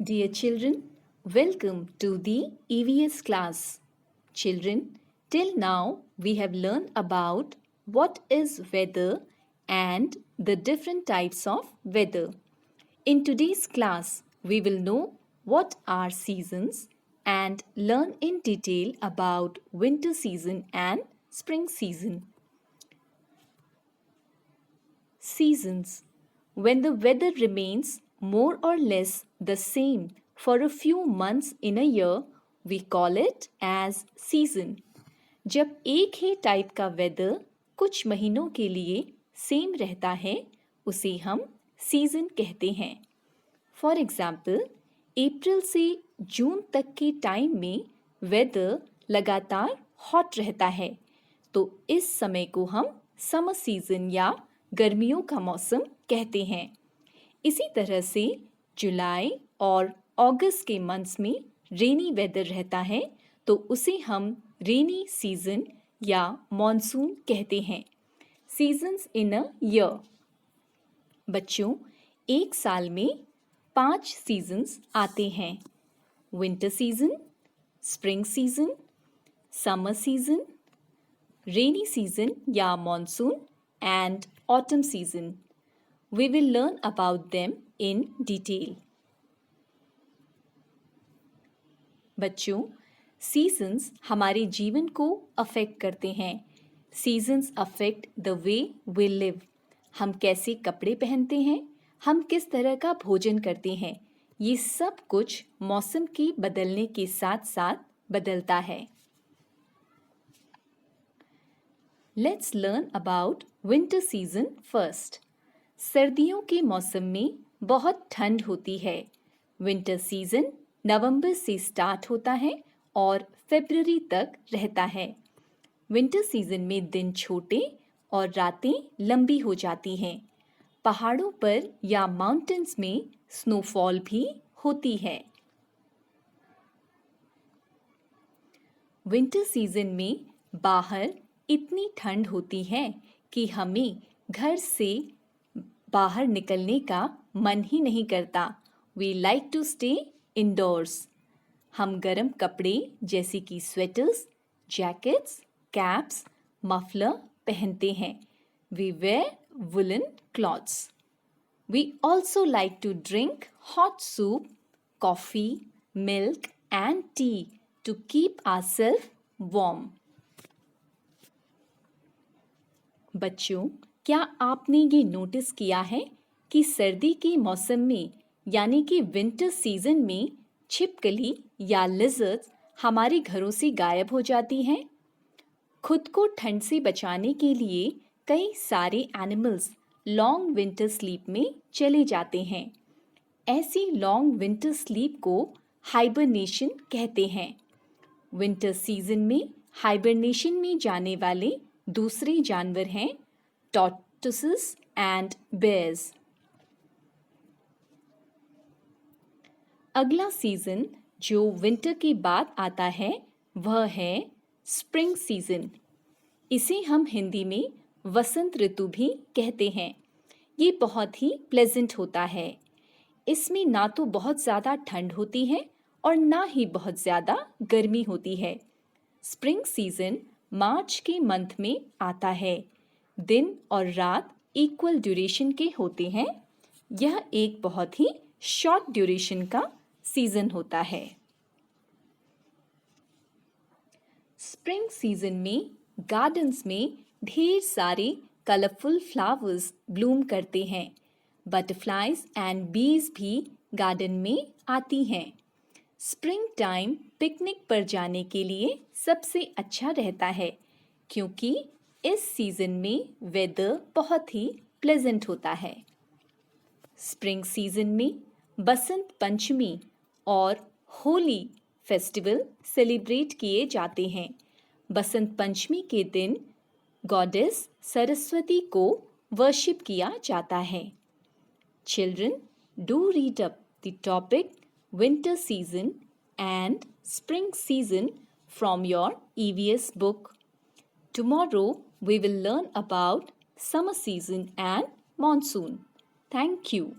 Dear children, welcome to the EVS class. Children, till now we have learned about what is weather and the different types of weather. In today's class, we will know what are seasons and learn in detail about winter season and spring season. Seasons. When the weather remains more or less the same for a few months in a year, we call it as season. जब एक ही type का weather कुछ महीनों के लिए same रहता है, उसे हम सीजन कहते हैं. फॉर एग्जाम्पल, अप्रैल से जून तक के टाइम में वेदर लगातार हॉट रहता है, तो इस समय को हम समर सीजन या गर्मियों का मौसम कहते हैं. इसी तरह से जुलाई और अगस्त के मंथ्स में रेनी वेदर रहता है, तो उसे हम रेनी सीजन या मॉनसून कहते हैं. Seasons in a year. बच्चों, एक साल में 5 सीजन्स आते हैं. Winter season, spring season, summer season, rainy season या monsoon and autumn season. We will learn about them in detail. बच्चों, सीजन्स हमारे जीवन को अफेक्ट करते हैं. Seasons affect the way we live. हम कैसे कपड़े पहनते हैं, हम किस तरह का भोजन करते हैं, ये सब कुछ मौसम के बदलने के साथ साथ बदलता है. Let's learn about winter season first. सर्दियों के मौसम में बहुत ठंड होती है. विंटर सीजन नवंबर से स्टार्ट होता है और फरवरी तक रहता है. विंटर सीजन में दिन छोटे और रातें लंबी हो जाती हैं. पहाड़ों पर या माउंटेन्स में स्नोफॉल भी होती है. विंटर सीजन में बाहर इतनी ठंड होती है कि हमें घर से बाहर निकलने का मन ही नहीं करता. We like to stay indoors. हम गर्म कपड़े जैसे कि स्वेटर्स, जैकेट्स, कैप्स, मफलर पहनते हैं. We wear woollen clothes. We also like to drink hot soup, coffee, milk and tea to keep ourself warm. बच्चों, क्या आपने ये नोटिस किया है कि सर्दी के मौसम में यानी कि विंटर सीजन में छिपकली या लिजर्ड्स हमारे घरों से गायब हो जाती हैं? खुद को ठंड से बचाने के लिए कई सारे एनिमल्स लॉन्ग विंटर स्लीप में चले जाते हैं. ऐसी लॉन्ग विंटर स्लीप को हाइबरनेशन कहते हैं. विंटर सीजन में हाइबरनेशन में जाने वाले दूसरे जानवर हैं टॉर्टोइसेस एंड बेयर्स. अगला सीजन जो विंटर के बाद आता है वह है स्प्रिंग सीजन. इसे हम हिंदी में वसंत ऋतु भी कहते हैं. ये बहुत ही प्लेजेंट होता है. इसमें ना तो बहुत ज़्यादा ठंड होती है और ना ही बहुत ज़्यादा गर्मी होती है. स्प्रिंग सीजन मार्च के मंथ में आता है. दिन और रात इक्वल ड्यूरेशन के होते हैं. यह एक बहुत ही शॉर्ट ड्यूरेशन का सीजन होता है. स्प्रिंग सीजन में गार्डन्स में ढेर सारे कलरफुल फ्लावर्स ब्लूम करते हैं. बटरफ्लाइज एंड बीज भी गार्डन में आती हैं. स्प्रिंग टाइम पिकनिक पर जाने के लिए सबसे अच्छा रहता है क्योंकि इस सीजन में वेदर बहुत ही प्लेजेंट होता है. स्प्रिंग सीजन में बसंत पंचमी और होली फेस्टिवल सेलिब्रेट किए जाते हैं. बसंत पंचमी के दिन गॉडेस सरस्वती को वर्शिप किया जाता है. Children, do read up the topic winter season and spring season from your EVS book. Tomorrow we will learn about summer season and monsoon. Thank you.